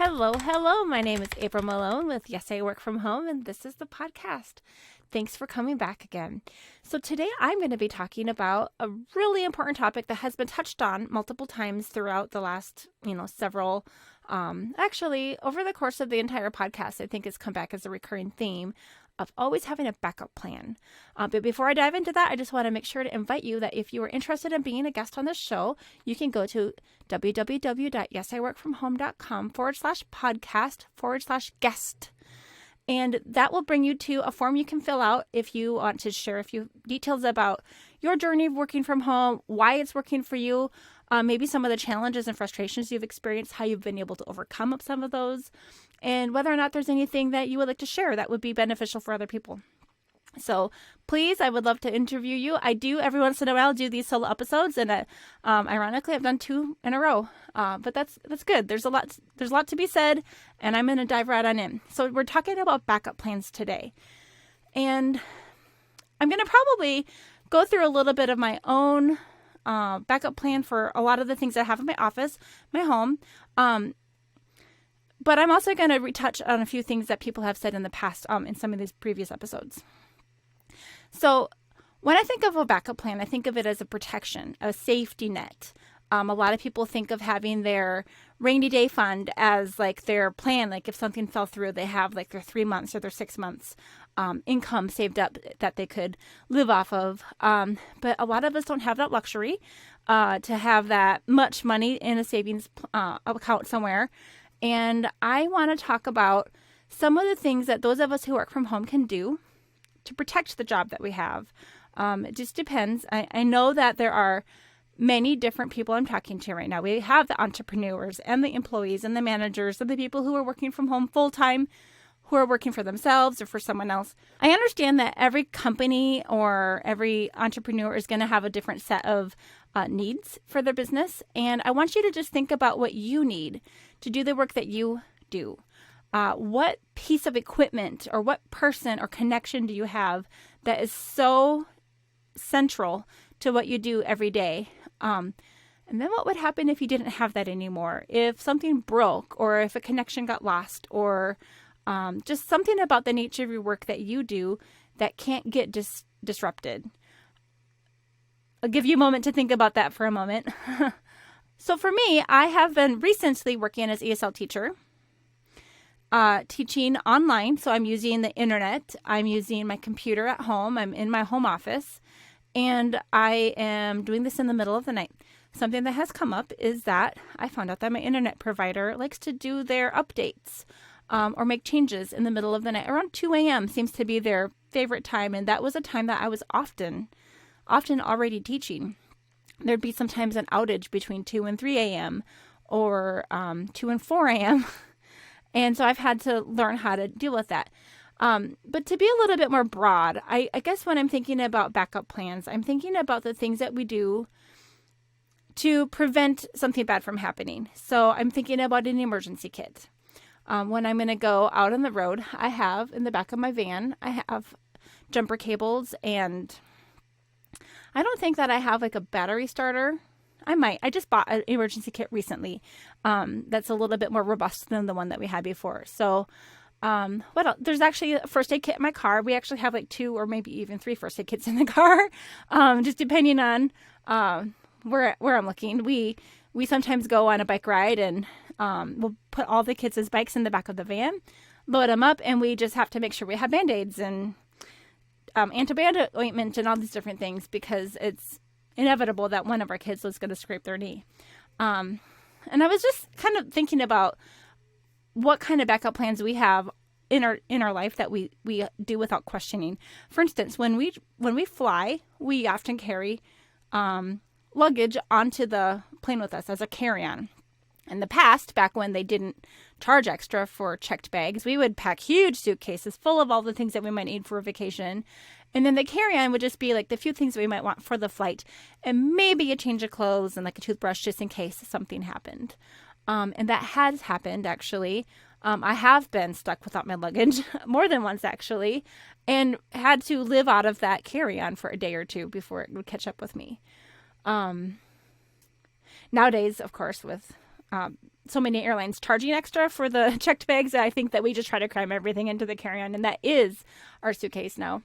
Hello. My name is April Malone with Yes, I Work From Home, and this is the podcast. Thanks for coming back again. So today I'm going to be talking about a really important topic that has been touched on multiple times throughout the last, several, actually over the course of the entire podcast. I think it's come back as a recurring theme of always having a backup plan. But before I dive into that, I just want to make sure to invite you that if you are interested in being a guest on this show, you can go to www.yesiworkfromhome.com/podcast/guest. And that will bring you to a form you can fill out if you want to share a few details about your journey of working from home, why it's working for you, maybe some of the challenges and frustrations you've experienced, how you've been able to overcome some of those, and whether or not there's anything that you would like to share that would be beneficial for other people. So please, I would love to interview you. I do every once in a while do these solo episodes, and ironically, I've done 2 in a row. But that's good. There's a lot to be said, and I'm going to dive right on in. So we're talking about backup plans today, and I'm going to probably go through a little bit of my own backup plan for a lot of the things I have in my office, my home. But I'm also going to retouch on a few things that people have said in the past in some of these previous episodes. So when I think of a backup plan, I think of it as a protection, a safety net. A lot of people think of having their rainy day fund as like their plan. Like if something fell through, they have like their 3 months or their 6 months income saved up that they could live off of. But a lot of us don't have that luxury to have that much money in a savings account somewhere. And I want to talk about some of the things that those of us who work from home can do to protect the job that we have. It just depends. I know that there are many different people I'm talking to right now. We have the entrepreneurs and the employees and the managers and the people who are working from home full time, who are working for themselves or for someone else. I understand that every company or every entrepreneur is going to have a different set of needs for their business. And I want you to just think about what you need to do the work that you do. What piece of equipment or what person or connection do you have that is so central to what you do every day? And then what would happen if you didn't have that anymore? If something broke or if a connection got lost or just something about the nature of your work that you do that can't get disrupted. I'll give you a moment to think about that for a moment. So for me, I have been recently working as ESL teacher, teaching online. So I'm using the internet. I'm using my computer at home. I'm in my home office, and I am doing this in the middle of the night. Something that has come up is that I found out that my internet provider likes to do their updates or make changes in the middle of the night. Around 2 a.m. seems to be their favorite time, and that was a time that I was often already teaching. There'd be sometimes an outage between 2 and 3 a.m. or 2 and 4 a.m. And so I've had to learn how to deal with that. But to be a little bit more broad, I guess when I'm thinking about backup plans, I'm thinking about the things that we do to prevent something bad from happening. So I'm thinking about an emergency kit. When I'm going to go out on the road, I have in the back of my van, I have jumper cables, and I don't think that I have like a battery starter. I might. I just bought an emergency kit recently that's a little bit more robust than the one that we had before. So what else? There's actually a first aid kit in my car. We actually have like 2 or maybe even 3 first aid kits in the car, just depending on where I'm looking. We sometimes go on a bike ride, and we'll put all the kids' bikes in the back of the van, load them up, and we just have to make sure we have Band-Aids and antibiotic ointment and all these different things, because it's inevitable that one of our kids was going to scrape their knee. And I was just kind of thinking about what kind of backup plans we have in our life that we do without questioning. For instance, when we fly, we often carry luggage onto the plane with us as a carry-on. In the past, back when they didn't charge extra for checked bags, we would pack huge suitcases full of all the things that we might need for a vacation. And then the carry-on would just be like the few things that we might want for the flight, and maybe a change of clothes and like a toothbrush just in case something happened. And that has happened, actually. I have been stuck without my luggage more than once, actually, and had to live out of that carry-on for a day or two before it would catch up with me. Nowadays, of course, with so many airlines charging extra for the checked bags. I think that we just try to cram everything into the carry-on, and that is our suitcase now.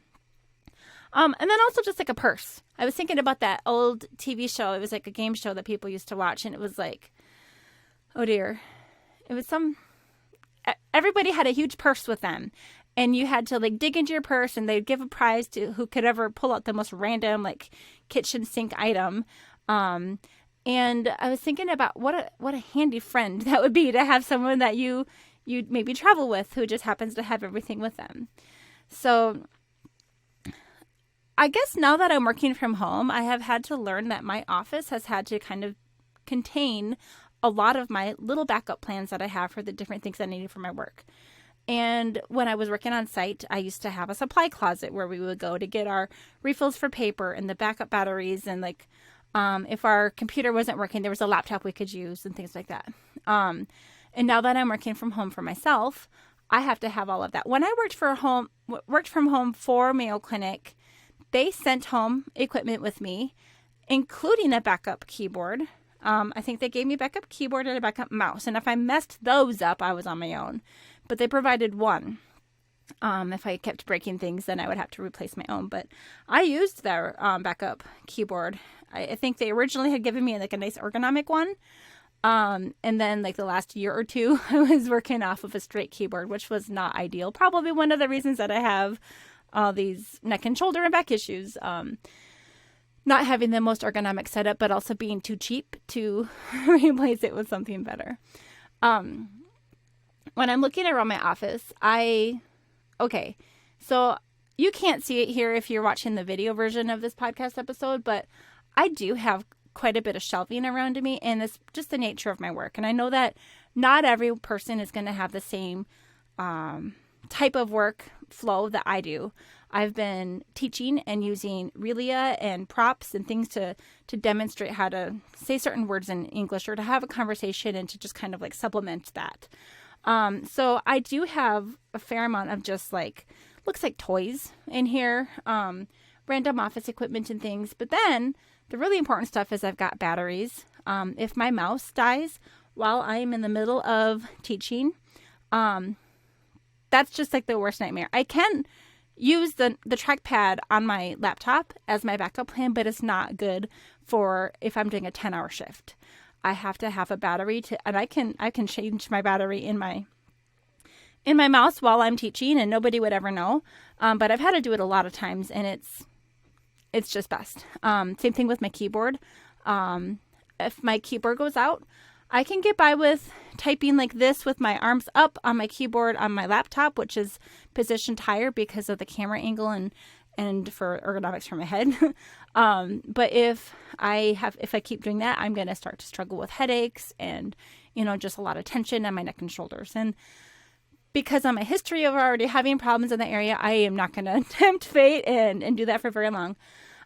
And then also just like a purse. I was thinking about that old TV show. It was like a game show that people used to watch, and it was like, oh dear, it was everybody had a huge purse with them, and you had to like dig into your purse, and they'd give a prize to who could ever pull out the most random like kitchen sink item. And I was thinking about what a handy friend that would be to have someone that you maybe travel with who just happens to have everything with them. So I guess now that I'm working from home, I have had to learn that my office has had to kind of contain a lot of my little backup plans that I have for the different things I needed for my work. And when I was working on site, I used to have a supply closet where we would go to get our refills for paper and the backup batteries, and like if our computer wasn't working, there was a laptop we could use and things like that. And now that I'm working from home for myself, I have to have all of that. When I worked from home for Mayo Clinic, they sent home equipment with me, including a backup keyboard. I think they gave me a backup keyboard and a backup mouse. And if I messed those up, I was on my own. But they provided one. If I kept breaking things, then I would have to replace my own. But I used their backup keyboard. I think they originally had given me like a nice ergonomic one. And then like the last year or two, I was working off of a straight keyboard, which was not ideal. Probably one of the reasons that I have all these neck and shoulder and back issues. Not having the most ergonomic setup, but also being too cheap to replace it with something better. When I'm looking around my office, okay, so you can't see it here if you're watching the video version of this podcast episode, but I do have quite a bit of shelving around me, and it's just the nature of my work. And I know that not every person is going to have the same type of work flow that I do. I've been teaching and using Relia and props and things to demonstrate how to say certain words in English or to have a conversation and to just kind of like supplement that. So I do have a fair amount of just like, looks like toys in here, random office equipment and things. But then the really important stuff is I've got batteries. If my mouse dies while I'm in the middle of teaching, that's just like the worst nightmare. I can use the trackpad on my laptop as my backup plan, but it's not good for if I'm doing a 10-hour shift. I have to have a battery and I can change my battery in my mouse while I'm teaching, and nobody would ever know. But I've had to do it a lot of times, and it's just best. Same thing with my keyboard. If my keyboard goes out, I can get by with typing like this with my arms up on my keyboard on my laptop, which is positioned higher because of the camera angle and for ergonomics for my head. But if I keep doing that, I'm going to start to struggle with headaches and, just a lot of tension on my neck and shoulders. And because of my history of already having problems in the area, I am not going to tempt fate and do that for very long.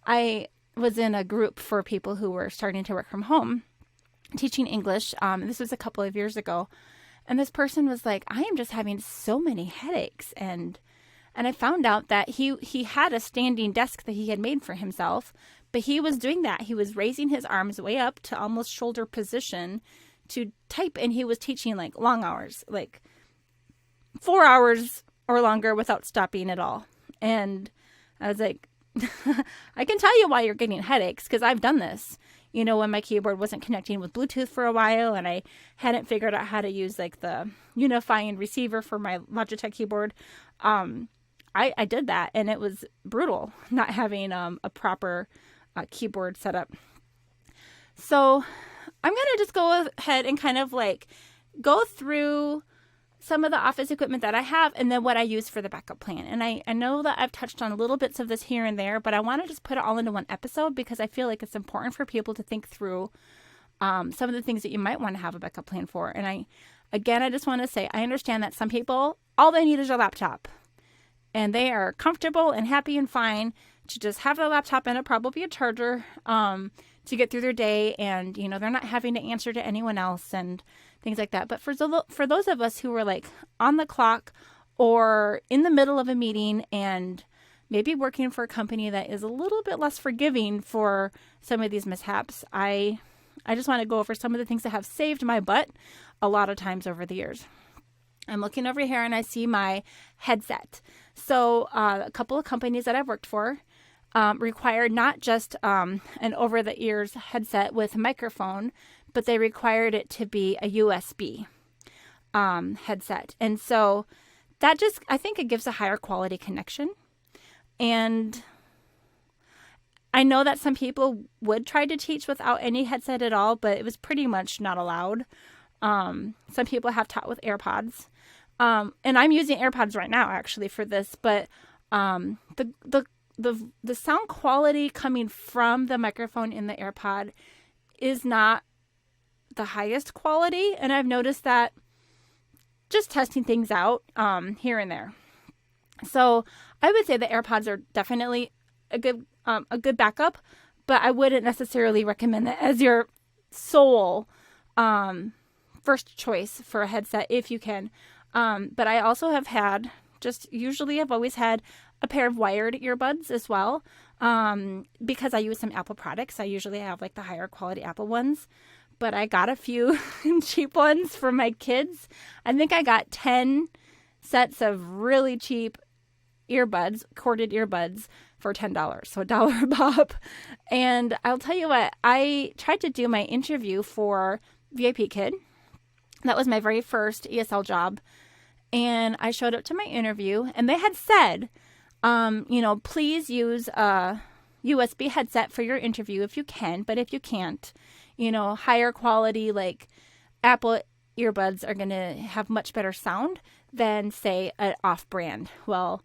I was in a group for people who were starting to work from home, teaching English. This was a couple of years ago. And this person was like, I am just having so many headaches. And I found out that he had a standing desk that he had made for himself, but he was doing that. He was raising his arms way up to almost shoulder position to type, and he was teaching like long hours, like 4 hours or longer without stopping at all. And I was like, I can tell you why you're getting headaches, because I've done this. When my keyboard wasn't connecting with Bluetooth for a while and I hadn't figured out how to use like the unifying receiver for my Logitech keyboard, I did that, and it was brutal not having a proper keyboard set up. So I'm going to just go ahead and kind of like go through some of the office equipment that I have and then what I use for the backup plan. And I know that I've touched on little bits of this here and there, but I want to just put it all into one episode because I feel like it's important for people to think through some of the things that you might want to have a backup plan for. And I just want to say, I understand that some people, all they need is their laptop. And they are comfortable and happy and fine to just have their laptop and probably a charger to get through their day. And, they're not having to answer to anyone else and things like that. But for those of us who are like on the clock or in the middle of a meeting and maybe working for a company that is a little bit less forgiving for some of these mishaps, I I just want to go over some of the things that have saved my butt a lot of times over the years. I'm looking over here and I see my headset. So a couple of companies that I've worked for required not just an over-the-ears headset with a microphone, but they required it to be a USB headset. And so that just, I think it gives a higher quality connection. And I know that some people would try to teach without any headset at all, but it was pretty much not allowed. Some people have taught with AirPods. And I'm using AirPods right now actually for this, but the sound quality coming from the microphone in the AirPod is not the highest quality. And I've noticed that just testing things out here and there. So I would say the AirPods are definitely a good backup, but I wouldn't necessarily recommend that as your sole first choice for a headset if you can. But I also have had, I've always had a pair of wired earbuds as well. Because I use some Apple products, I usually have like the higher quality Apple ones, but I got a few cheap ones for my kids. I think I got 10 sets of really cheap earbuds, corded earbuds for $10. So $1 a pop. And I'll tell you what, I tried to do my interview for VIP Kid. That was my very first ESL job. And I showed up to my interview and they had said, please use a USB headset for your interview if you can. But if you can't, higher quality like Apple earbuds are going to have much better sound than, say, an off-brand. Well,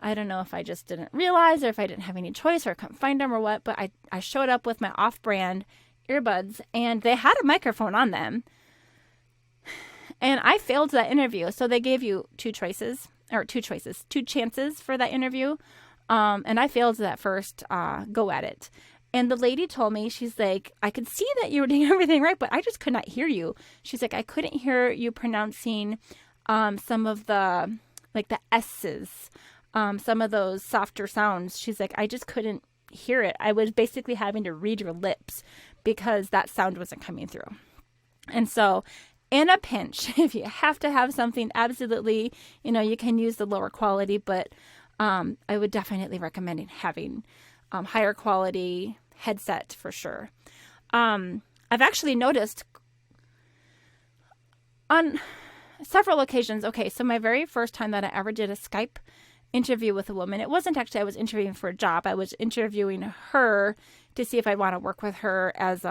I don't know if I just didn't realize or if I didn't have any choice or I couldn't find them or what, but I showed up with my off-brand earbuds and they had a microphone on them. And I failed that interview. So they gave you two chances for that interview. And I failed that first go at it. And the lady told me, she's like, I could see that you were doing everything right, but I just could not hear you. She's like, I couldn't hear you pronouncing some of the, like the S's, some of those softer sounds. She's like, I just couldn't hear it. I was basically having to read your lips because that sound wasn't coming through. And so in a pinch, if you have to have something absolutely, you can use the lower quality, but I would definitely recommend having higher quality headset for sure. I've actually noticed on several occasions, okay, so my very first time that I ever did a Skype interview with a woman, it wasn't actually I was interviewing for a job. I was interviewing her to see if I'd want to work with her as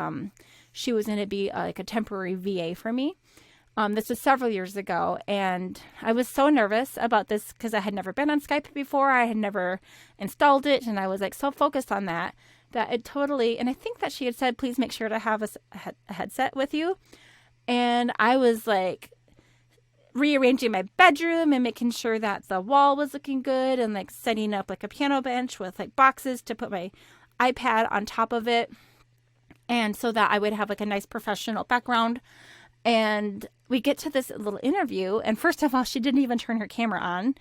she was going to be like a temporary VA for me. This was several years ago, and I was so nervous about this because I had never been on Skype before. I had never installed it, and I was like so focused on that it totally, and I think that she had said, please make sure to have a headset with you. And I was like rearranging my bedroom and making sure that the wall was looking good and like setting up like a piano bench with like boxes to put my iPad on top of it. And so that I would have like a nice professional background. And we get to this little interview, and first of all, she didn't even turn her camera on.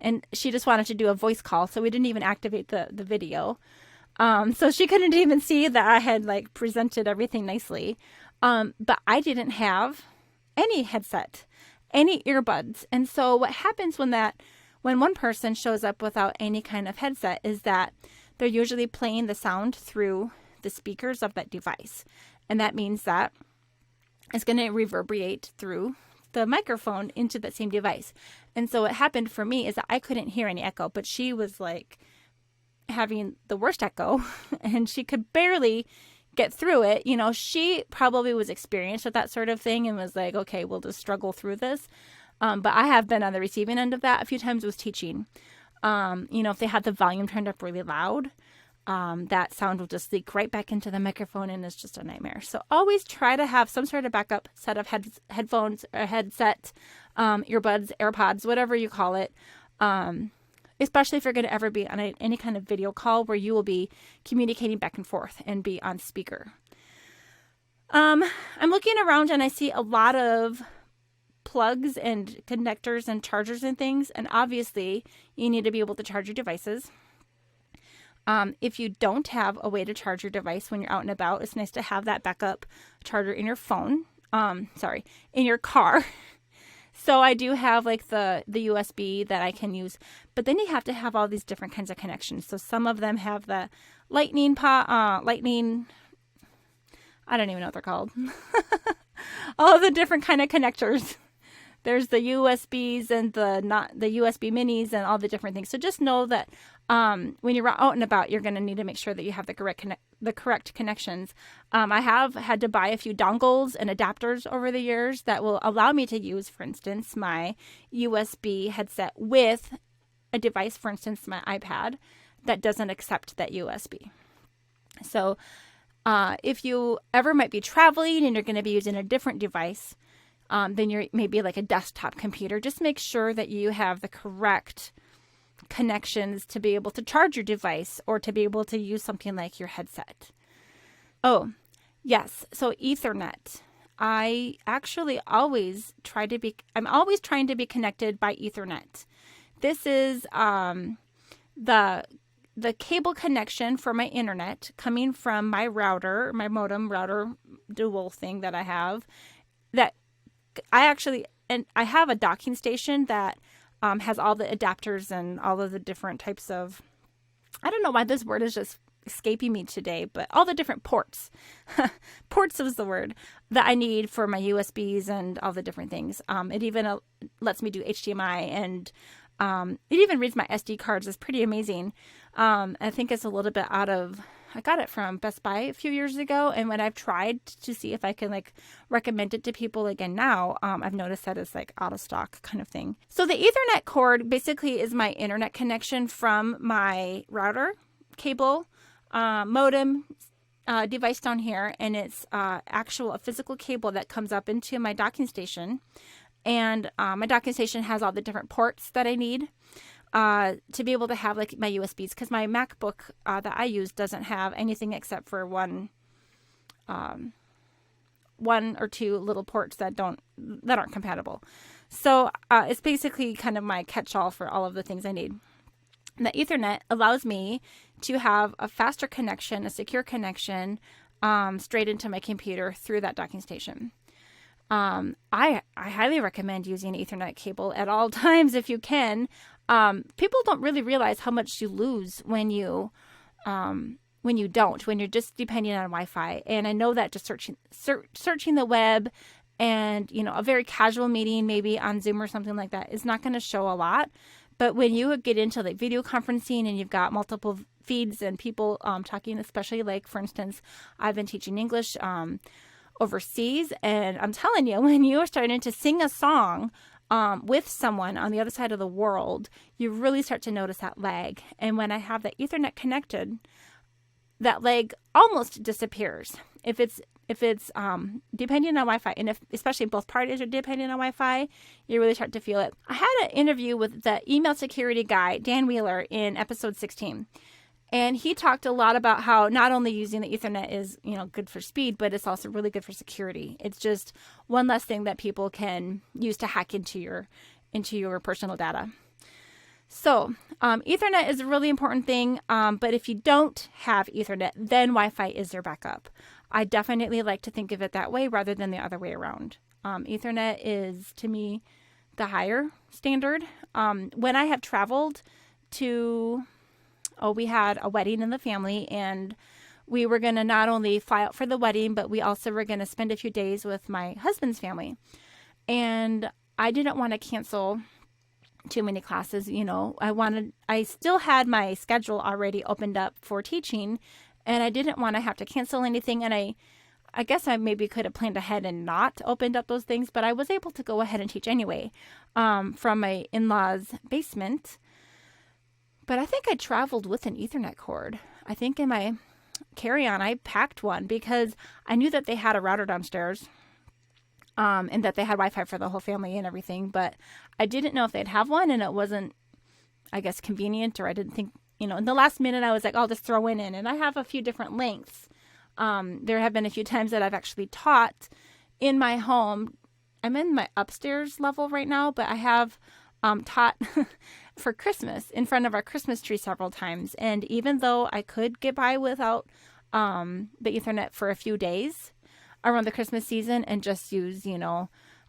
And she just wanted to do a voice call, so we didn't even activate the video. So she couldn't even see that I had like presented everything nicely. But I didn't have any headset, any earbuds. And so what happens when one person shows up without any kind of headset is that they're usually playing the sound through the speakers of that device. And that means that it's going to reverberate through the microphone into that same device. And so what happened for me is that I couldn't hear any echo, but she was like having the worst echo and she could barely get through it. She probably was experienced with that sort of thing and was like, okay, we'll just struggle through this. But I have been on the receiving end of that a few times with teaching. If they had the volume turned up really loud, that sound will just leak right back into the microphone and it's just a nightmare. So always try to have some sort of backup set of headphones or headset, earbuds, AirPods, whatever you call it. Especially if you're going to ever be on any kind of video call where you will be communicating back and forth and be on speaker. I'm looking around and I see a lot of plugs and connectors and chargers and things. And obviously you need to be able to charge your devices. If you don't have a way to charge your device when you're out and about, it's nice to have that backup charger in your phone. In your car. So I do have like the USB that I can use, but then you have to have all these different kinds of connections. So some of them have the lightning, I don't even know what they're called. All the different kind of connectors. There's the USBs and the USB minis and all the different things. So just know that when you're out and about, you're going to need to make sure that you have the correct connections. I have had to buy a few dongles and adapters over the years that will allow me to use, for instance, my USB headset with a device, for instance, my iPad, that doesn't accept that USB. So if you ever might be traveling and you're going to be using a different device, then you're maybe like a desktop computer, just make sure that you have the correct connections to be able to charge your device or to be able to use something like your headset. Oh, yes. So Ethernet. I'm always trying to be connected by Ethernet. This is the cable connection for my internet coming from my router, my modem router dual thing that I have, that I have a docking station that has all the adapters and all of the different types of, I don't know why this word is just escaping me today, but all the different ports. Ports is the word that I need for my USBs and all the different things. It even lets me do HDMI, and it even reads my SD cards. It's pretty amazing. I think it's a little bit I got it from Best Buy a few years ago, and when I've tried to see if I can like recommend it to people again now, I've noticed that it's like out of stock kind of thing. So the Ethernet cord basically is my internet connection from my router cable, modem device down here, and it's a physical cable that comes up into my docking station, and my docking station has all the different ports that I need to be able to have like my USBs, because my MacBook that I use doesn't have anything except for one or two little ports that aren't compatible. So it's basically kind of my catch-all for all of the things I need. And the Ethernet allows me to have a faster connection, a secure connection, straight into my computer through that docking station. I highly recommend using an Ethernet cable at all times if you can. People don't really realize how much you lose when you're just depending on Wi-Fi. And I know that just searching the web and, a very casual meeting, maybe on Zoom or something like that, is not going to show a lot. But when you get into like video conferencing and you've got multiple feeds and people talking, especially like, for instance, I've been teaching English overseas, and I'm telling you, when you are starting to sing a song with someone on the other side of the world, you really start to notice that lag. And when I have the Ethernet connected, that lag almost disappears. If it's depending on Wi-Fi, and especially if both parties are depending on Wi-Fi, you really start to feel it. I had an interview with the email security guy, Dan Wheeler, in episode 16. And he talked a lot about how not only using the Ethernet is, good for speed, but it's also really good for security. It's just one less thing that people can use to hack into your personal data. So Ethernet is a really important thing. But if you don't have Ethernet, then Wi-Fi is your backup. I definitely like to think of it that way rather than the other way around. Ethernet is, to me, the higher standard. When I have traveled we had a wedding in the family, and we were going to not only fly out for the wedding, but we also were going to spend a few days with my husband's family. And I didn't want to cancel too many classes. I still had my schedule already opened up for teaching, and I didn't want to have to cancel anything. And I guess I maybe could have planned ahead and not opened up those things, but I was able to go ahead and teach anyway from my in-laws' basement. But I think I traveled with an Ethernet cord. I think in my carry-on, I packed one because I knew that they had a router downstairs and that they had Wi-Fi for the whole family and everything. But I didn't know if they'd have one, and it wasn't, I guess, convenient, or I didn't think, in the last minute, I was like, I'll just throw one in. And I have a few different lengths. There have been a few times that I've actually taught in my home. I'm in my upstairs level right now, but I have taught for Christmas in front of our Christmas tree several times. And even though I could get by without the Ethernet for a few days around the Christmas season and just use, the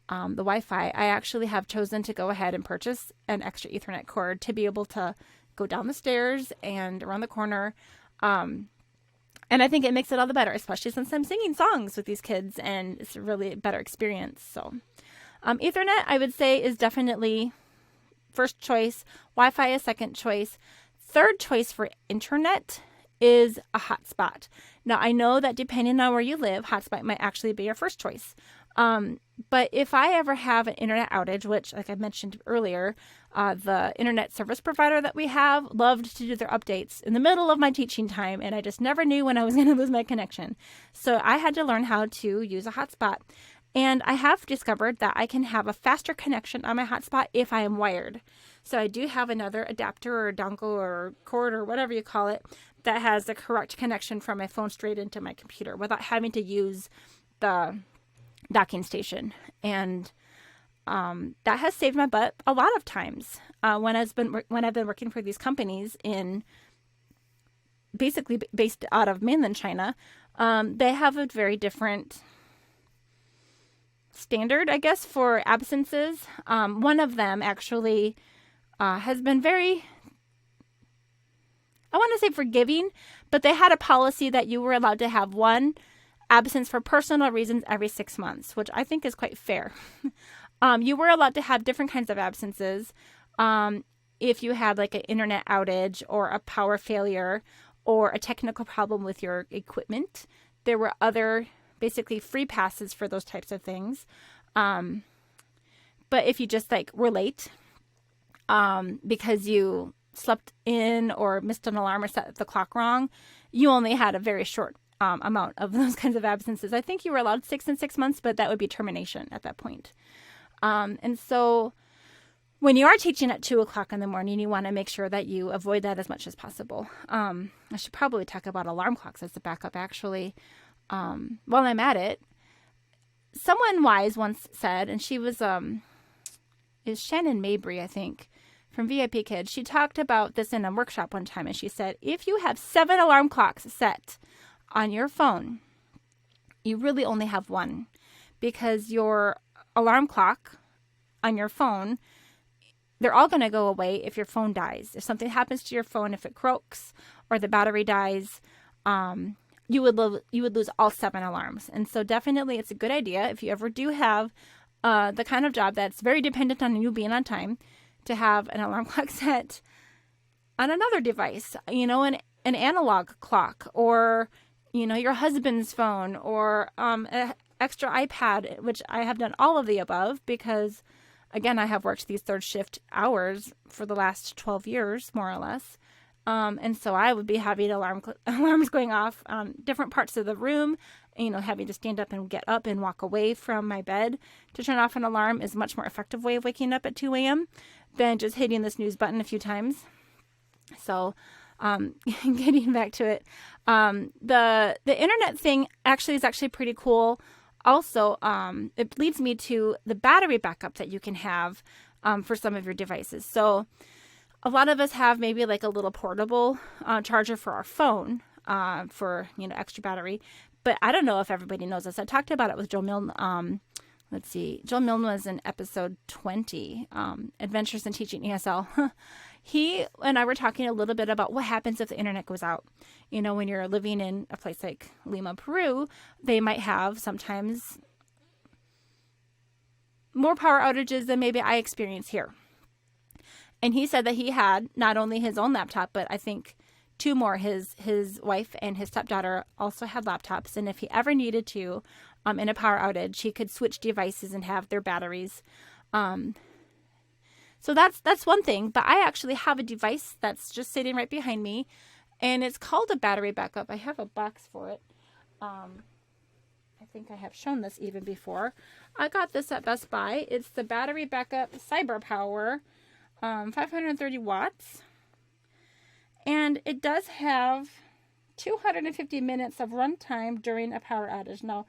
Wi-Fi, I actually have chosen to go ahead and purchase an extra Ethernet cord to be able to go down the stairs and around the corner. And I think it makes it all the better, especially since I'm singing songs with these kids and it's a really better experience. So Ethernet, I would say, is definitely first choice. Wi-Fi is second choice. Third choice for internet is a hotspot. Now, I know that depending on where you live, hotspot might actually be your first choice. But if I ever have an internet outage, which, like I mentioned earlier, the internet service provider that we have loved to do their updates in the middle of my teaching time, and I just never knew when I was going to lose my connection. So I had to learn how to use a hotspot. And I have discovered that I can have a faster connection on my hotspot if I am wired. So I do have another adapter or dongle or cord or whatever you call it that has the correct connection from my phone straight into my computer without having to use the docking station. And that has saved my butt a lot of times when I've been working for these companies in basically based out of mainland China. They have a very different standard, I guess, for absences. One of them actually has been very, I want to say forgiving, but they had a policy that you were allowed to have one absence for personal reasons every 6 months, which I think is quite fair. You were allowed to have different kinds of absences. If you had like an internet outage or a power failure or a technical problem with your equipment, there were other basically free passes for those types of things. But if you just like were late because you slept in or missed an alarm or set the clock wrong, you only had a very short amount of those kinds of absences. I think you were allowed 6 and 6 months, but that would be termination at that point. And so when you are teaching at 2 o'clock in the morning, you want to make sure that you avoid that as much as possible. I should probably talk about alarm clocks as a backup, actually. While I'm at it, someone wise once said, and she was, is Shannon Mabry, I think, from VIP Kids. She talked about this in a workshop one time, and she said, if you have 7 alarm clocks set on your phone, you really only have one, because your alarm clock on your phone, they're all going to go away if your phone dies. If something happens to your phone, if it croaks or the battery dies, you would lose all 7 alarms. And so definitely it's a good idea if you ever do have the kind of job that's very dependent on you being on time to have an alarm clock set on another device, an analog clock, or, your husband's phone, or an extra iPad, which I have done all of the above because, again, I have worked these third shift hours for the last 12 years, more or less. And so I would be having alarms going off on different parts of the room. Having to stand up and get up and walk away from my bed to turn off an alarm is a much more effective way of waking up at 2 a.m. than just hitting the snooze button a few times. So getting back to it, the internet thing is actually pretty cool. Also, it leads me to the battery backup that you can have for some of your devices. So a lot of us have maybe like a little portable charger for our phone for, extra battery. But I don't know if everybody knows this. I talked about it with Joe Milne. Joe Milne was in episode 20, Adventures in Teaching ESL. He and I were talking a little bit about what happens if the internet goes out. When you're living in a place like Lima, Peru, they might have sometimes more power outages than maybe I experience here. And he said that he had not only his own laptop, but I think 2 more. His wife and his stepdaughter also had laptops. And if he ever needed to, in a power outage, he could switch devices and have their batteries. So that's one thing. But I actually have a device that's just sitting right behind me. And it's called a battery backup. I have a box for it. I think I have shown this even before. I got this at Best Buy. It's the battery backup Cyber Power, 530 watts. And it does have 250 minutes of runtime during a power outage. Now,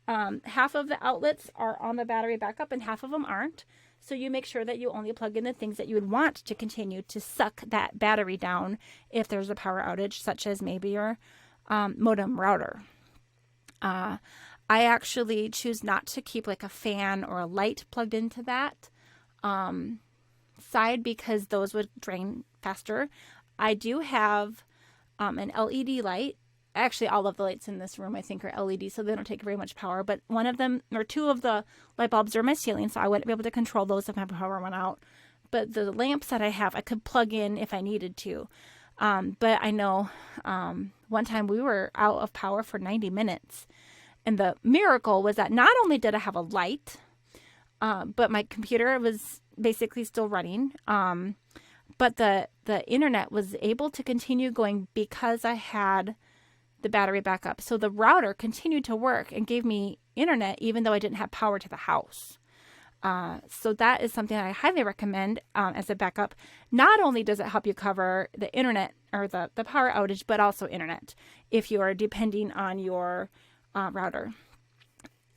Half of the outlets are on the battery backup and half of them aren't. So you make sure that you only plug in the things that you would want to continue to suck that battery down if there's a power outage, such as maybe your modem router. I actually choose not to keep like a fan or a light plugged into that side because those would drain faster. I do have an LED light. Actually, all of the lights in this room, I think, are LED, so they don't take very much power. But one of them, or two of the light bulbs are in my ceiling, so I wouldn't be able to control those if my power went out. But the lamps that I have, I could plug in if I needed to. But I know one time we were out of power for 90 minutes. And the miracle was that not only did I have a light, but my computer was basically still running. But the internet was able to continue going because I had the battery backup. So the router continued to work and gave me internet even though I didn't have power to the house. So that is something I highly recommend as a backup. Not only does it help you cover the internet or the power outage, but also internet if you are depending on your router.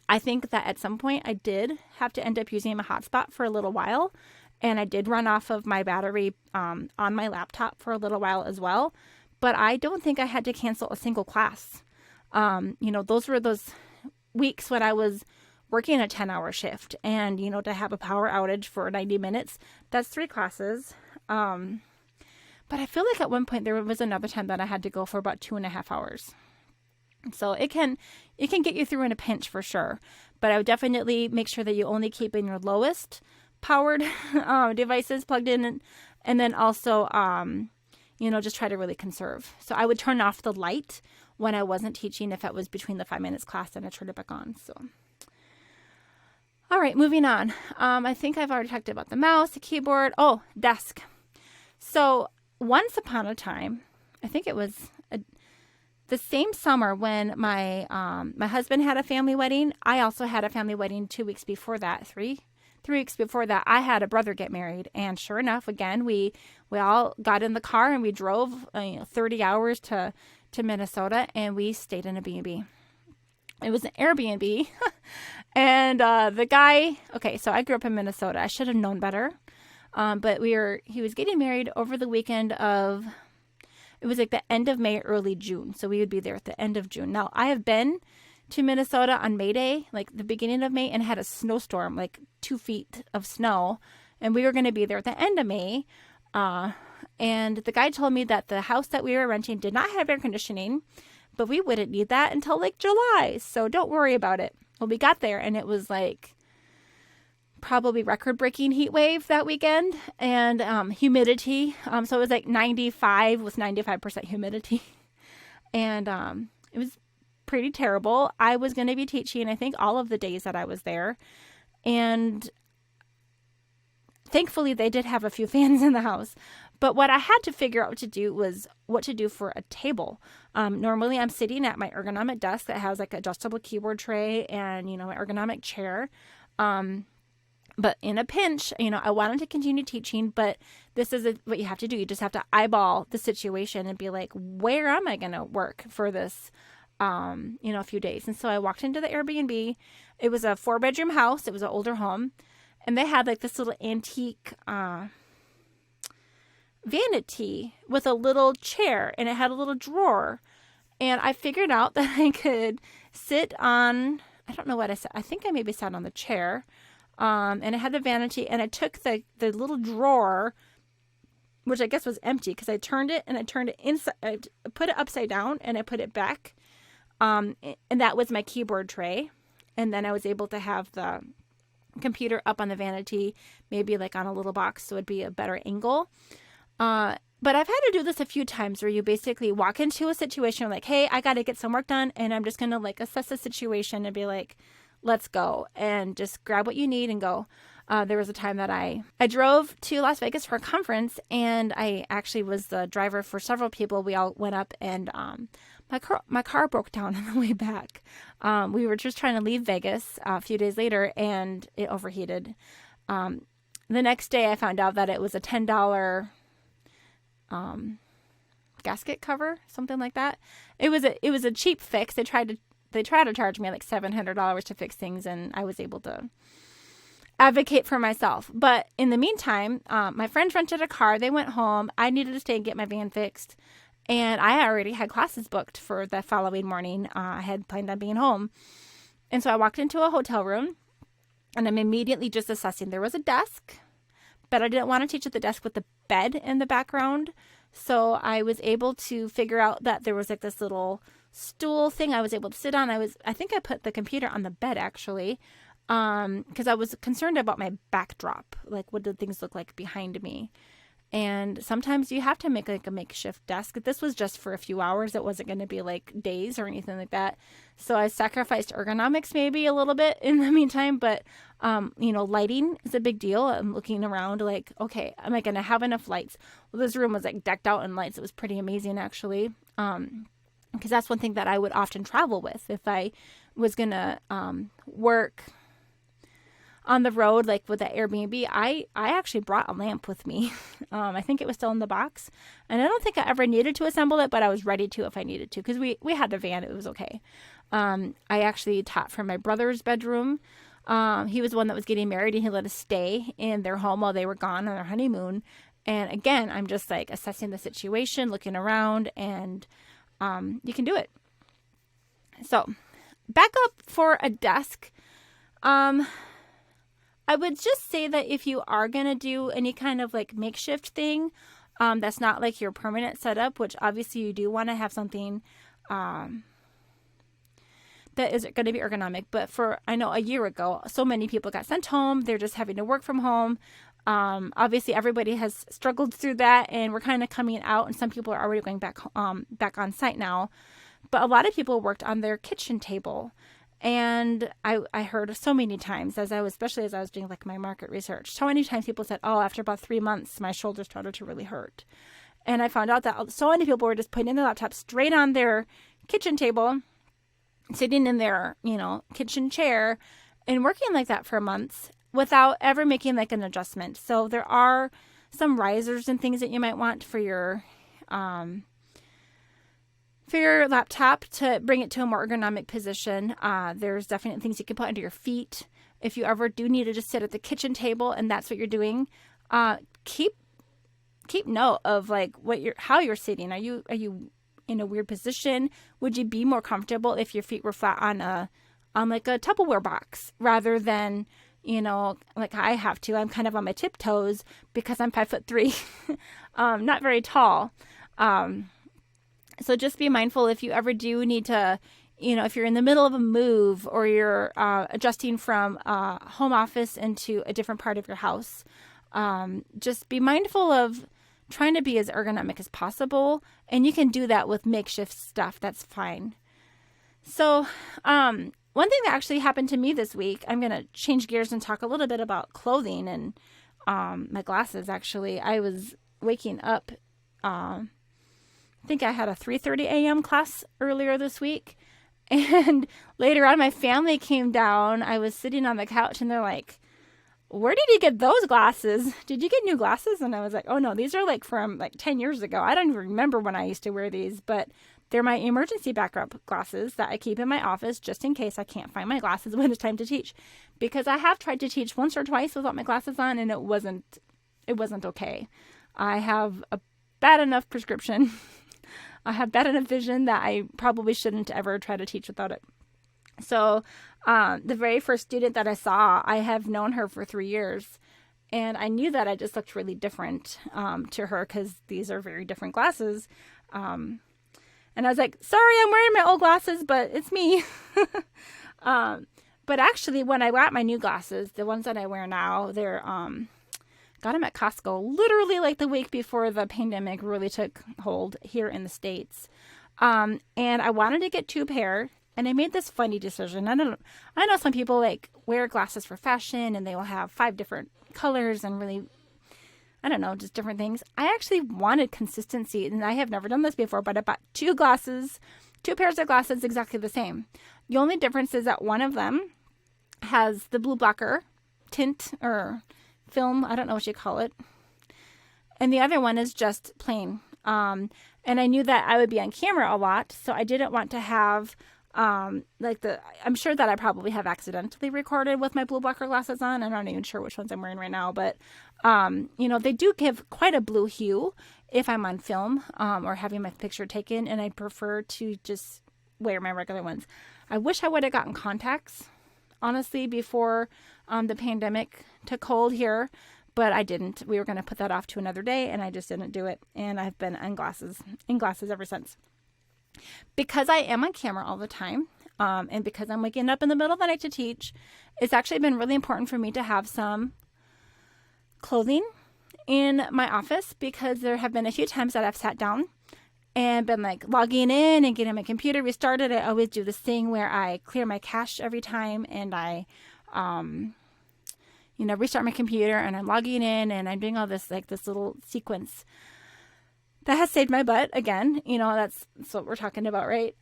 I think that at some point I did have to end up using a hotspot for a little while, and I did run off of my battery on my laptop for a little while as well. But I don't think I had to cancel a single class. Those were those weeks when I was working a 10-hour shift. And, to have a power outage for 90 minutes, that's 3 classes. But I feel like at one point there was another time that I had to go for about 2.5 hours. So it can get you through in a pinch for sure. But I would definitely make sure that you only keep in your lowest powered devices plugged in. And then also... just try to really conserve. So I would turn off the light when I wasn't teaching if it was between the 5 minutes class and I turned it back on. So, all right, moving on. I think I've already talked about the mouse, the keyboard. Oh, desk. So once upon a time, I think it was the same summer when my husband had a family wedding. I also had a family wedding 2 weeks before that, 3 weeks before that. I had a brother get married, and sure enough, again, we all got in the car and we drove 30 hours to Minnesota, and we stayed in a B&B. It was an Airbnb, and the guy. Okay, so I grew up in Minnesota. I should have known better, but he was getting married over the weekend of. It was like the end of May, early June, so we would be there at the end of June. Now I have been to Minnesota on May Day, like the beginning of May, and had a snowstorm, like 2 feet of snow. And we were going to be there at the end of May. And the guy told me that the house that we were renting did not have air conditioning, but we wouldn't need that until like July. So don't worry about it. Well, we got there and it was like probably record-breaking heat wave that weekend, and humidity. So it was like 95 with 95% humidity. And it was pretty terrible. I was going to be teaching, I think, all of the days that I was there. And thankfully, they did have a few fans in the house. But what I had to figure out what to do was what to do for a table. Normally, I'm sitting at my ergonomic desk that has like adjustable keyboard tray and, my ergonomic chair. But in a pinch, I wanted to continue teaching, but this is what you have to do. You just have to eyeball the situation and be like, where am I going to work for this a few days. And so I walked into the Airbnb. It was a 4-bedroom house. It was an older home. And they had like this little antique vanity with a little chair, and it had a little drawer. And I figured out that I could sit on, I don't know what I said. I think I maybe sat on the chair. And it had the vanity, and I took the little drawer, which I guess was empty because I turned it inside. I put it upside down and I put it back. And that was my keyboard tray. And then I was able to have the computer up on the vanity, maybe like on a little box, so it'd be a better angle. But I've had to do this a few times where you basically walk into a situation like, hey, I got to get some work done, and I'm just going to like assess the situation and be like, let's go, and just grab what you need and go. There was a time that I drove to Las Vegas for a conference, and I actually was the driver for several people. We all went up, and my car broke down on the way back. We were just trying to leave Vegas a few days later, and it overheated. The next day, I found out that it was a $10 gasket cover, something like that. It was a cheap fix. They tried they try to charge me like $700 to fix things, and I was able to advocate for myself. But in the meantime, my friends rented a car. They went home. I needed to stay and get my van fixed. And I already had classes booked for the following morning. I had planned on being home. And so I walked into a hotel room, and I'm immediately just assessing. There was a desk, but I didn't want to teach at the desk with the bed in the background. So I was able to figure out that there was like this little stool thing I was able to sit on. I think I put the computer on the bed, actually. Because I was concerned about my backdrop, like what did things look like behind me. And sometimes you have to make like a makeshift desk. This was just for a few hours. It wasn't going to be like days or anything like that. So I sacrificed ergonomics maybe a little bit in the meantime, but lighting is a big deal. I'm looking around like, okay, am I going to have enough lights? Well, this room was like decked out in lights. It was pretty amazing, actually. Because that's one thing that I would often travel with if I was going to work on the road, like with the Airbnb. I actually brought a lamp with me. I think it was still in the box. And I don't think I ever needed to assemble it, but I was ready to if I needed to, because we had a van. It was okay. I actually taught from my brother's bedroom. He was the one that was getting married, and he let us stay in their home while they were gone on their honeymoon. And again, I'm just like assessing the situation, looking around, and you can do it. So back up for a desk. I would just say that if you are going to do any kind of like makeshift thing, that's not like your permanent setup, which obviously you do want to have something that is going to be ergonomic. But I know a year ago, so many people got sent home. They're just having to work from home. Obviously, everybody has struggled through that, and we're kind of coming out, and some people are already going back on site now. But a lot of people worked on their kitchen table. And I heard so many times, especially as I was doing like my market research, so many times people said, oh, after about 3 months, my shoulders started to really hurt. And I found out that so many people were just putting their laptop straight on their kitchen table, sitting in their, kitchen chair and working like that for months without ever making like an adjustment. So there are some risers and things that you might want for your laptop to bring it to a more ergonomic position. There's definitely things you can put under your feet. If you ever do need to just sit at the kitchen table and that's what you're doing, keep note of like how you're sitting. Are you in a weird position? Would you be more comfortable if your feet were flat on like a Tupperware box rather than, like I have to? I'm kind of on my tiptoes because I'm 5'3", not very tall. So just be mindful if you ever do need to, if you're in the middle of a move or you're adjusting from a home office into a different part of your house, just be mindful of trying to be as ergonomic as possible. And you can do that with makeshift stuff. That's fine. So one thing that actually happened to me this week, I'm going to change gears and talk a little bit about clothing and my glasses, actually. I was waking up I think I had a 3:30 a.m. class earlier this week. And later on, my family came down. I was sitting on the couch, and they're like, where did you get those glasses? Did you get new glasses? And I was like, oh, no, these are like from like 10 years ago. I don't even remember when I used to wear these, but they're my emergency backup glasses that I keep in my office just in case I can't find my glasses when it's time to teach. Because I have tried to teach once or twice without my glasses on, and it wasn't okay. I have a bad enough prescription. I have bad enough vision that I probably shouldn't ever try to teach without it. So the very first student that I saw, I have known her for 3 years. And I knew that I just looked really different to her because these are very different glasses. And I was like, sorry, I'm wearing my old glasses, but it's me. But actually, when I got my new glasses, the ones that I wear now, they're got them at Costco literally like the week before the pandemic really took hold here in the States. And I wanted to get 2 pair, and I made this funny decision. I know some people like wear glasses for fashion and they will have 5 different colors and really, I don't know, just different things. I actually wanted consistency, and I have never done this before, but I bought 2 pairs of glasses exactly the same. The only difference is that one of them has the blue blocker tint or film, I don't know what you call it, and the other one is just plain. And I knew that I would be on camera a lot, so I didn't want to have I'm sure that I probably have accidentally recorded with my blue blocker glasses on. I'm not even sure which ones I'm wearing right now, but, they do give quite a blue hue if I'm on film, or having my picture taken, and I prefer to just wear my regular ones. I wish I would have gotten contacts, honestly, before, the pandemic took hold here, but I didn't. We were going to put that off to another day, and I just didn't do it. And I've been in glasses ever since. Because I am on camera all the time, and because I'm waking up in the middle of the night to teach, it's actually been really important for me to have some clothing in my office, because there have been a few times that I've sat down and been like logging in and getting my computer restarted. I always do this thing where I clear my cache every time, and I, restart my computer, and I'm logging in, and I'm doing all this, like this little sequence that has saved my butt. Again, that's what we're talking about, right?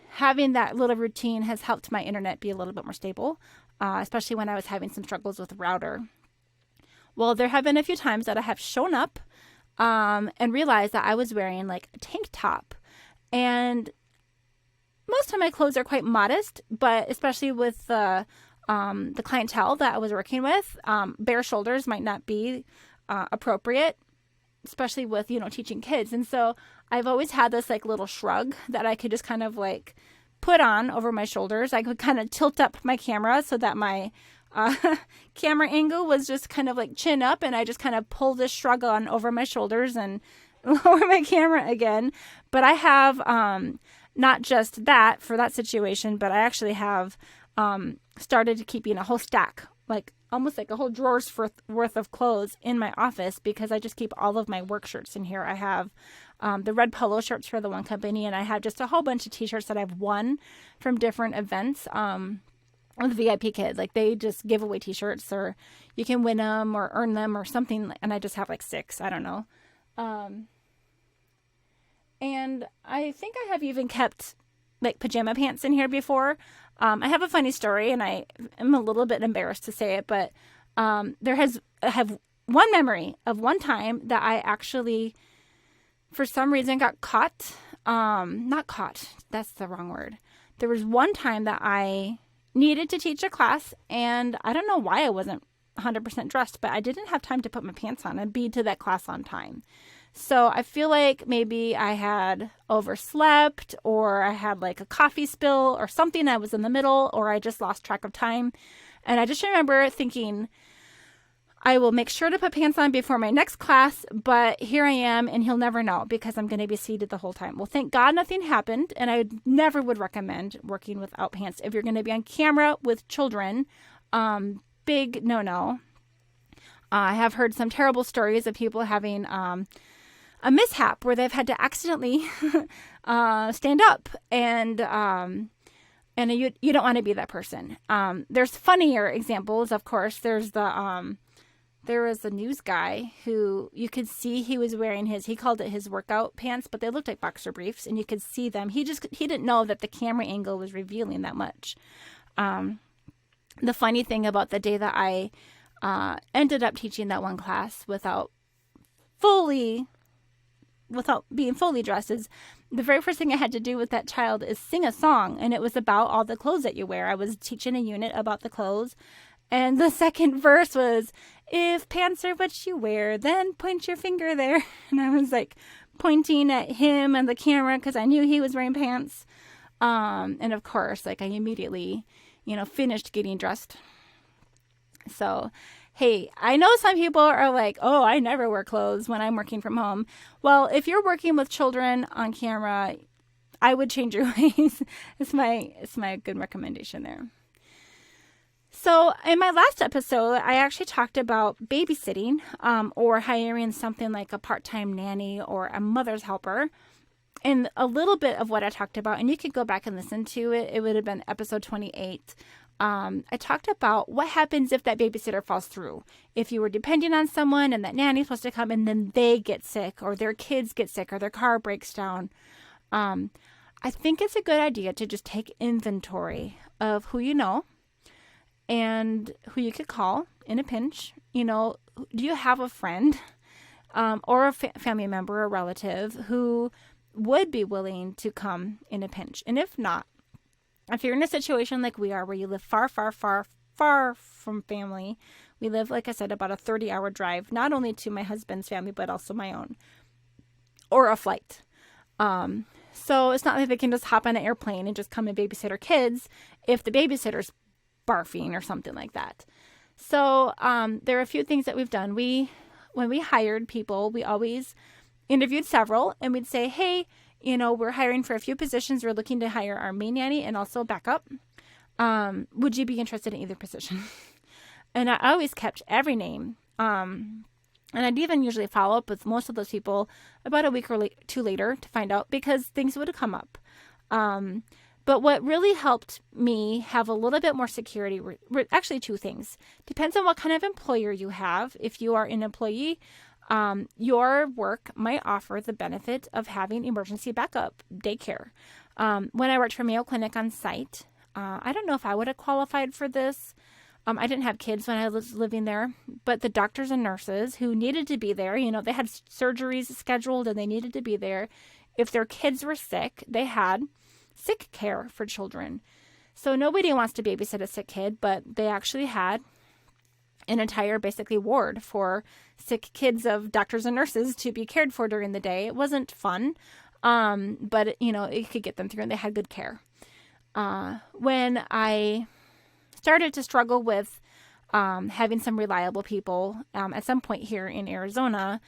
Having that little routine has helped my internet be a little bit more stable, especially when I was having some struggles with the router. Well, there have been a few times that I have shown up, and realized that I was wearing like a tank top, and most of my clothes are quite modest, but especially with the clientele that I was working with, bare shoulders might not be appropriate, especially with, teaching kids. And so I've always had this like little shrug that I could just kind of like put on over my shoulders. I could kind of tilt up my camera so that my camera angle was just kind of like chin up, and I just kind of pull this shrug on over my shoulders and lower my camera again. But I have not just that for that situation, but I actually have started keeping a whole stack, like almost like a whole drawer's worth of clothes in my office, because I just keep all of my work shirts in here. I have the red polo shirts for the one company, and I have just a whole bunch of t-shirts that I've won from different events with VIP Kids. Like they just give away t-shirts, or you can win them or earn them or something, and I just have like 6. I don't know. And I think I have even kept like pajama pants in here before. I have a funny story, and I am a little bit embarrassed to say it, but I have one memory of one time that I actually, for some reason, got caught. Not caught. That's the wrong word. There was one time that I needed to teach a class, and I don't know why I wasn't 100% dressed, but I didn't have time to put my pants on and be to that class on time. So I feel like maybe I had overslept, or I had like a coffee spill or something. I was in the middle, or I just lost track of time. And I just remember thinking, I will make sure to put pants on before my next class, but here I am, and he'll never know because I'm going to be seated the whole time. Well, thank God nothing happened, and I never would recommend working without pants. If you're going to be on camera with children, big no-no. I have heard some terrible stories of people having a mishap where they've had to accidentally stand up, and you don't want to be that person. There's funnier examples, of course. There was a news guy who you could see he was wearing he called it his workout pants, but they looked like boxer briefs, and you could see them. He didn't know that the camera angle was revealing that much. The funny thing about the day that I ended up teaching that one class without being fully dressed is the very first thing I had to do with that child is sing a song, and it was about all the clothes that you wear. I was teaching a unit about the clothes, and the second verse was, if pants are what you wear, then point your finger there. And I was like pointing at him and the camera because I knew he was wearing pants. And of course, like I immediately, finished getting dressed. So, hey, I know some people are like, oh, I never wear clothes when I'm working from home. Well, if you're working with children on camera, I would change your ways. It's my good recommendation there. So in my last episode, I actually talked about babysitting, or hiring something like a part-time nanny or a mother's helper. And a little bit of what I talked about, and you could go back and listen to it. It would have been episode 28. I talked about what happens if that babysitter falls through. If you were depending on someone and that nanny's supposed to come and then they get sick, or their kids get sick, or their car breaks down. I think it's a good idea to just take inventory of who you know and who you could call in a pinch. Do you have a friend or a family member or relative who would be willing to come in a pinch? And if not, If you're in a situation like we are, where you live far, far, far, far from family, we live, like I said, about a 30-hour drive, not only to my husband's family, but also my own, or a flight. So it's not like they can just hop on an airplane and just come and babysit our kids if the babysitter's barfing or something like that. So there are a few things that we've done. When we hired people, we always interviewed several, and we'd say, hey, we're hiring for a few positions. We're looking to hire our main nanny and also a backup. Would you be interested in either position? And I always kept every name. And I'd even usually follow up with most of those people about a week or two later to find out, because things would have come up. But what really helped me have a little bit more security were actually two things. Depends on what kind of employer you have. If you are an employee, your work might offer the benefit of having emergency backup daycare. When I worked for Mayo Clinic on site, I don't know if I would have qualified for this. I didn't have kids when I was living there, but the doctors and nurses who needed to be there, they had surgeries scheduled and they needed to be there. If their kids were sick, they had sick care for children. So nobody wants to babysit a sick kid, but they actually had an entire basically ward for sick kids of doctors and nurses to be cared for during the day. It wasn't fun, but it could get them through, and they had good care. When I started to struggle with having some reliable people at some point here in Arizona,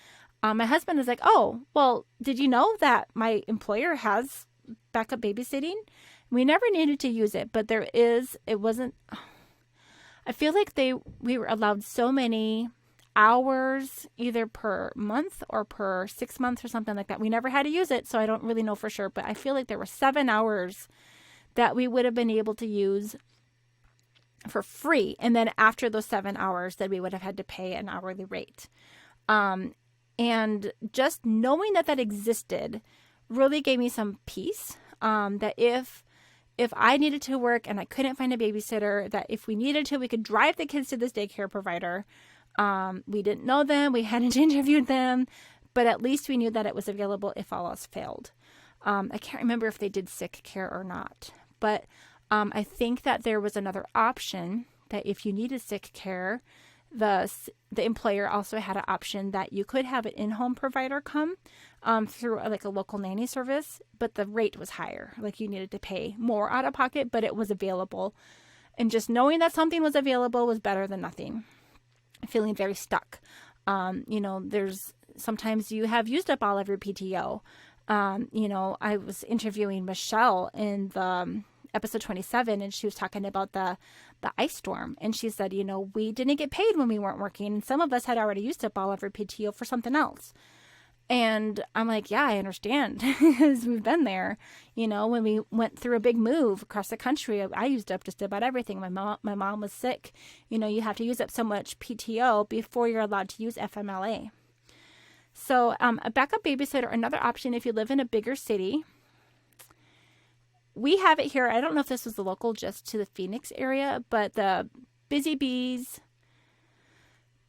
my husband was like, oh, well, did you know that my employer has backup babysitting? We never needed to use it, but I feel like we were allowed so many hours either per month or per 6 months or something like that. We never had to use it, so I don't really know for sure, but I feel like there were 7 hours that we would have been able to use for free. And then after those 7 hours, then we would have had to pay an hourly rate. And just knowing that existed really gave me some peace, that if I needed to work and I couldn't find a babysitter, that if we needed to, we could drive the kids to this daycare provider. We didn't know them. We hadn't interviewed them, but at least we knew that it was available if all else failed. I can't remember if they did sick care or not, but I think that there was another option that if you needed sick care, the employer also had an option that you could have an in-home provider come through a local nanny service, but the rate was higher. Like you needed to pay more out of pocket, but it was available. And just knowing that something was available was better than nothing. Feeling very stuck. There's sometimes you have used up all of your PTO. I was interviewing Michelle in the episode 27, and she was talking about the ice storm. And she said, we didn't get paid when we weren't working. And some of us had already used up all of our PTO for something else. And I'm like, yeah, I understand, because we've been there. When we went through a big move across the country, I used up just about everything. My mom was sick. You have to use up so much PTO before you're allowed to use FMLA. So a backup babysitter, another option if you live in a bigger city. We have it here. I don't know if this was the local just to the Phoenix area, but the Busy Bees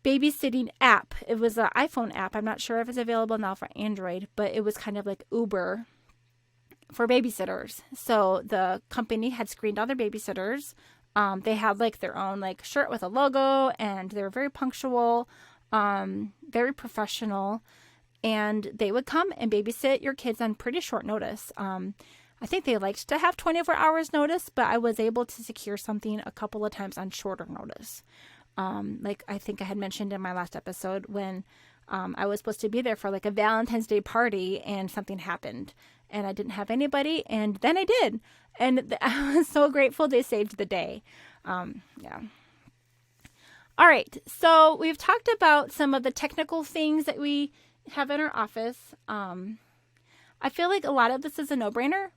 babysitting app. It was an iPhone app. I'm not sure if it's available now for Android, but it was kind of like Uber for babysitters. So the company had screened all their babysitters. They had their own shirt with a logo, and they were very punctual, very professional, and they would come and babysit your kids on pretty short notice. I think they liked to have 24 hours notice, but I was able to secure something a couple of times on shorter notice. I think I had mentioned in my last episode when I was supposed to be there for a Valentine's Day party and something happened and I didn't have anybody, and then I did. And I was so grateful they saved the day. Yeah. All right. So we've talked about some of the technical things that we have in our office. I feel like a lot of this is a no-brainer.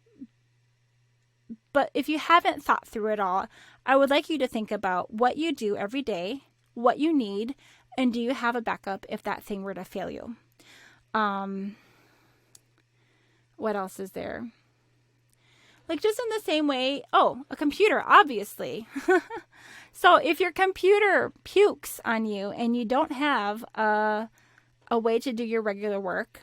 But if you haven't thought through it all, I would like you to think about what you do every day, what you need, and do you have a backup if that thing were to fail you? What else is there? Just in the same way, a computer, obviously. So if your computer pukes on you and you don't have a way to do your regular work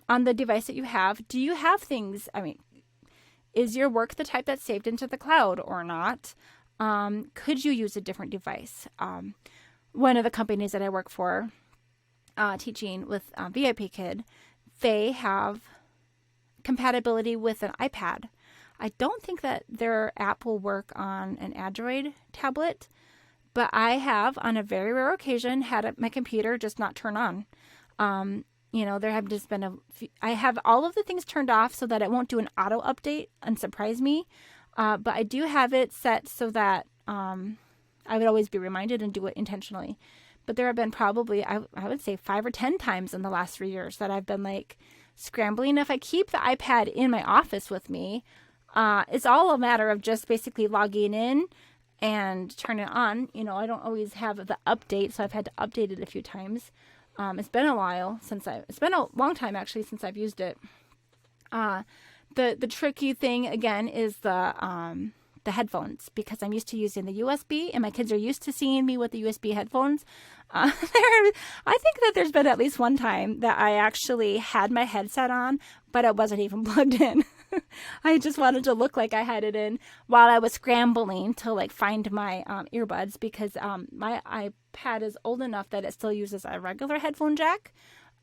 on the device that you have, do you have things, Is your work the type that's saved into the cloud or not? Could you use a different device? One of the companies that I work for, teaching with VIP Kid, they have compatibility with an iPad. I don't think that their app will work on an Android tablet, but I have, on a very rare occasion, had my computer just not turn on. There have just been I have all of the things turned off so that it won't do an auto update and surprise me. But I do have it set so that I would always be reminded and do it intentionally. But there have been probably, I would say 5 or 10 times in the last 3 years that I've been like scrambling. If I keep the iPad in my office with me, it's all a matter of just basically logging in and turning it on. I don't always have the update, so I've had to update it a few times. It's been a while it's been a long time actually since I've used it. The tricky thing again is the headphones, because I'm used to using the USB and my kids are used to seeing me with the USB headphones. I think that there's been at least one time that I actually had my headset on, but it wasn't even plugged in. I just wanted to look like I had it in while I was scrambling to like find my earbuds, because my iPad is old enough that it still uses a regular headphone jack.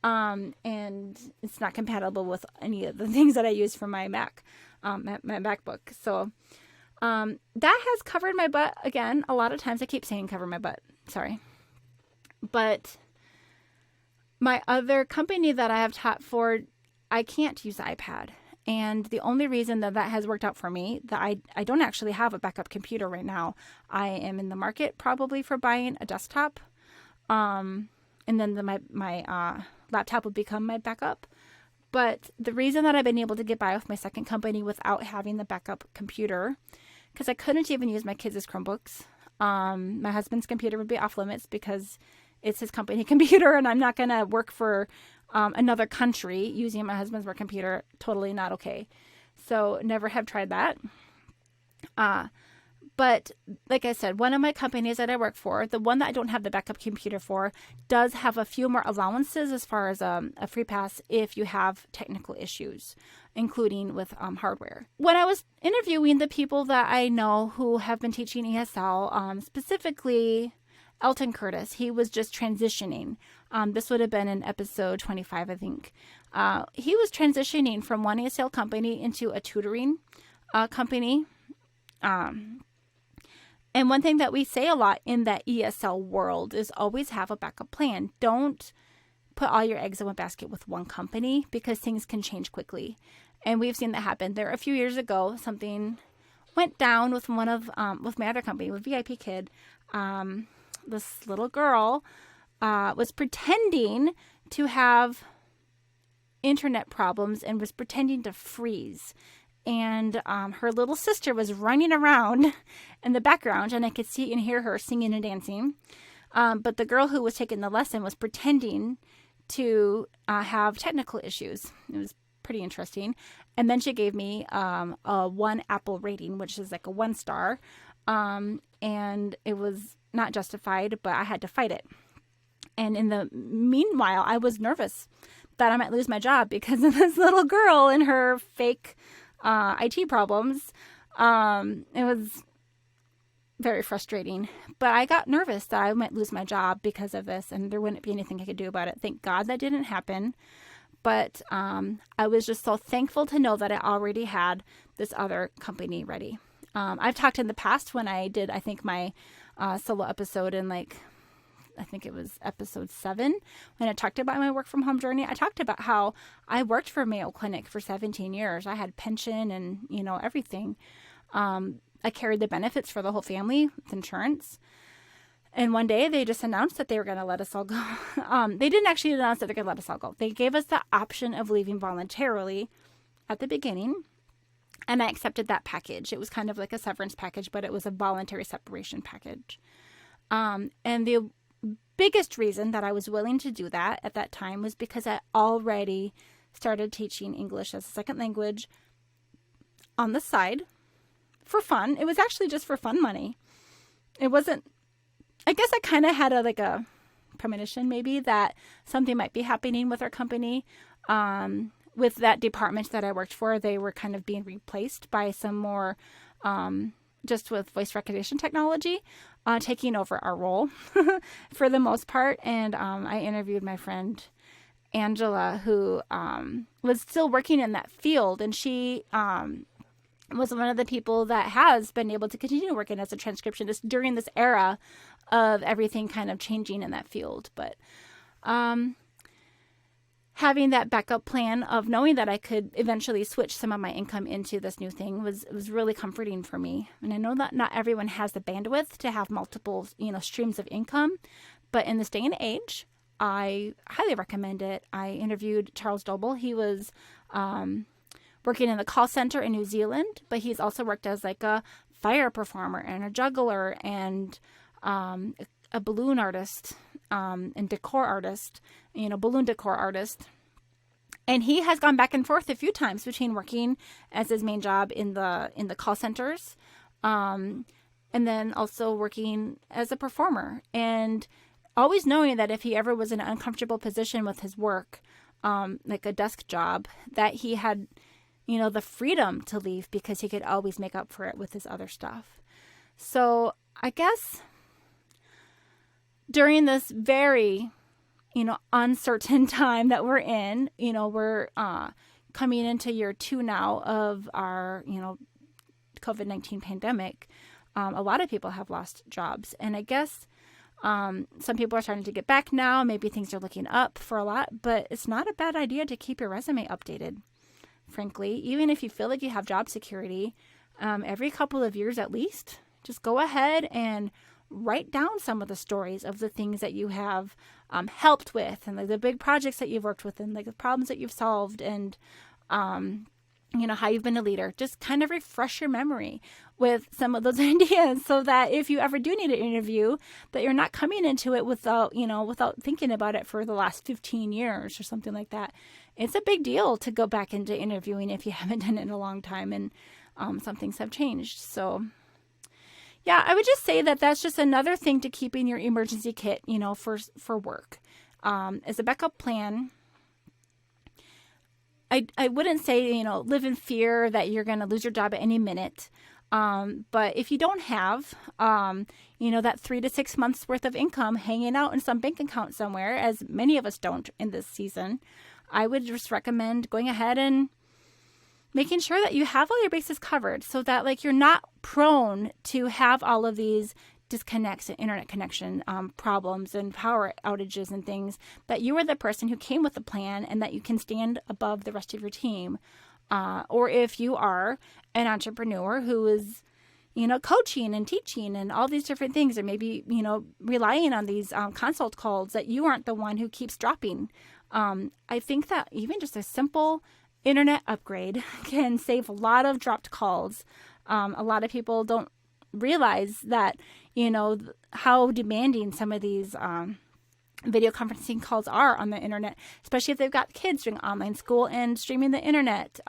And it's not compatible with any of the things that I use for my Mac, my MacBook. So that has covered my butt again. A lot of times I keep saying cover my butt. Sorry. But my other company that I have taught for, I can't use the iPad. And the only reason that has worked out for me, that I don't actually have a backup computer right now. I am in the market probably for buying a desktop. And then my laptop will become my backup. But the reason that I've been able to get by with my second company without having the backup computer, because I couldn't even use my kids' Chromebooks. My husband's computer would be off limits because it's his company computer, and I'm not going to work for another country using my husband's work computer. Totally not okay. So never have tried that. But like I said, one of my companies that I work for, the one that I don't have the backup computer for, does have a few more allowances as far as a free pass if you have technical issues, including with hardware. When I was interviewing the people that I know who have been teaching ESL, specifically Elton Curtis, he was just transitioning. This would have been in episode 25, I think. He was transitioning from one ESL company into a tutoring company. And one thing that we say a lot in that ESL world is always have a backup plan. Don't put all your eggs in one basket with one company, because things can change quickly. And we've seen that happen. There a few years ago, something went down with with my other company, with VIP Kid. This little girl was pretending to have internet problems and was pretending to freeze. And her little sister was running around in the background, and I could see and hear her singing and dancing. But the girl who was taking the lesson was pretending to have technical issues. It was pretty interesting. And then she gave me a 1 Apple rating, which is like a 1 star. And it was not justified, but I had to fight it. And in the meanwhile, I was nervous that I might lose my job because of this little girl and her fake IT problems. It was very frustrating, but I got nervous that I might lose my job because of this, and there wouldn't be anything I could do about it. Thank God that didn't happen. But I was just so thankful to know that I already had this other company ready. I've talked in the past when I did, I think, my solo episode in I think it was episode 7, when I talked about my work from home journey. I talked about how I worked for Mayo Clinic for 17 years. I had pension and, everything. I carried the benefits for the whole family with insurance. And one day they just announced that they were going to let us all go. They didn't actually announce that they're going to let us all go. They gave us the option of leaving voluntarily at the beginning. And I accepted that package. It was kind of like a severance package, but it was a voluntary separation package. And the biggest reason that I was willing to do that at that time was because I already started teaching English as a second language on the side for fun. It was actually just for fun money. It wasn't, I guess I kind of had a premonition maybe that something might be happening with our company. with that department that I worked for, they were kind of being replaced by some more, just with voice recognition technology, taking over our role for the most part. And I interviewed my friend Angela, who was still working in that field, and she was one of the people that has been able to continue working as a transcriptionist during this era of everything kind of changing in that field. But having that backup plan of knowing that I could eventually switch some of my income into this new thing was really comforting for me. And I know that not everyone has the bandwidth to have multiple, streams of income, but in this day and age, I highly recommend it. I interviewed Charles Doble. He was working in the call center in New Zealand, but he's also worked as like a fire performer and a juggler and a balloon artist and decor artist, balloon decor artist. And he has gone back and forth a few times between working as his main job in the call centers, and then also working as a performer, and always knowing that if he ever was in an uncomfortable position with his work, like a desk job, that he had, the freedom to leave because he could always make up for it with his other stuff. So I guess during this very, uncertain time that we're in, we're coming into year 2 now of our, COVID-19 pandemic. A lot of people have lost jobs. And I guess some people are starting to get back now. Maybe things are looking up for a lot, but it's not a bad idea to keep your resume updated, frankly. Even if you feel like you have job security, every couple of years at least, just go ahead and write down some of the stories of the things that you have helped with, and like the big projects that you've worked with, and like the problems that you've solved, and how you've been a leader. Just kind of refresh your memory with some of those ideas, so that if you ever do need an interview, that you're not coming into it without thinking about it for the last 15 years or something like that. It's a big deal to go back into interviewing if you haven't done it in a long time, and some things have changed. So yeah, I would just say that that's just another thing to keep in your emergency kit, for work. As a backup plan, I wouldn't say, live in fear that you're going to lose your job at any minute. But if you don't have, that 3 to 6 months worth of income hanging out in some bank account somewhere, as many of us don't in this season, I would just recommend going ahead and making sure that you have all your bases covered, so that like you're not prone to have all of these disconnects and internet connection problems and power outages and things, that you are the person who came with the plan and that you can stand above the rest of your team. Or if you are an entrepreneur who is, coaching and teaching and all these different things, or maybe, relying on these consult calls, that you aren't the one who keeps dropping. I think that even just a simple internet upgrade can save a lot of dropped calls. A lot of people don't realize that, how demanding some of these video conferencing calls are on the internet, especially if they've got kids doing online school and streaming the internet,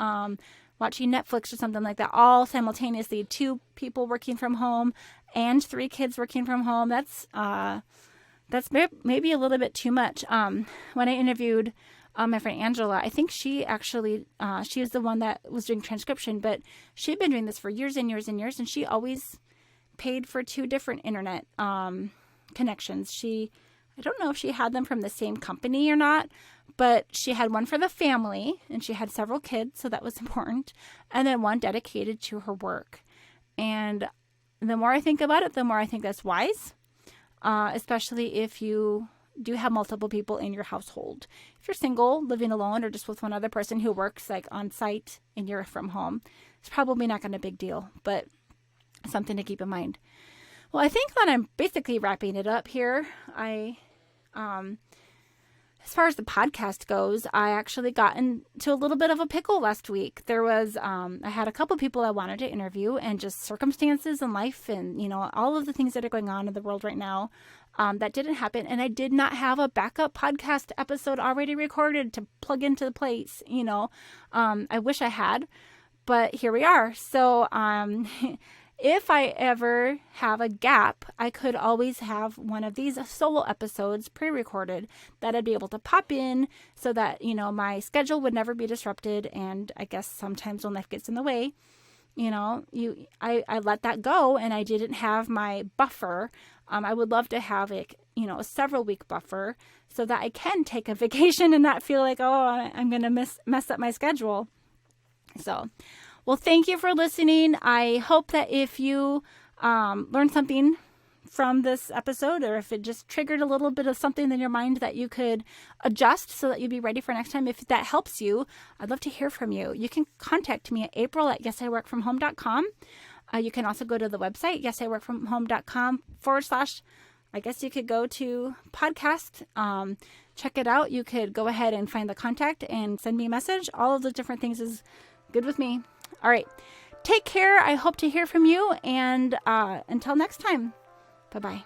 watching Netflix or something like that, all simultaneously. 2 people working from home and 3 kids working from home. That's maybe a little bit too much. When I interviewed my friend Angela, I think she actually, she was the one that was doing transcription, but she'd been doing this for years and years and years, and she always paid for 2 different internet connections. I don't know if she had them from the same company or not, but she had one for the family, and she had several kids, so that was important, and then one dedicated to her work. And the more I think about it, the more I think that's wise, especially if you do have multiple people in your household. If you're single, living alone, or just with one other person who works like on site and you're from home, it's probably not going to be a big deal, but something to keep in mind. Well, I think that I'm basically wrapping it up here. As far as the podcast goes, I actually got into a little bit of a pickle last week. There was, I had a couple people I wanted to interview, and just circumstances in life and, all of the things that are going on in the world right now, that didn't happen. And I did not have a backup podcast episode already recorded to plug into the place, I wish I had, but here we are. So, if I ever have a gap, I could always have one of these solo episodes pre-recorded that I'd be able to pop in so that, my schedule would never be disrupted. And I guess sometimes when life gets in the way, I let that go and I didn't have my buffer. I would love to have a several week buffer so that I can take a vacation and not feel like, oh, I'm going to mess up my schedule. So, well, thank you for listening. I hope that if you learned something from this episode, or if it just triggered a little bit of something in your mind that you could adjust so that you'll be ready for next time. If that helps you, I'd love to hear from you. You can contact me at april@yesiworkfromhome.com. You can also go to the website, yesiworkfromhome.com / I guess you could go to podcast, check it out. You could go ahead and find the contact and send me a message. All of those different things is good with me. All right. Take care. I hope to hear from you. And until next time, bye-bye.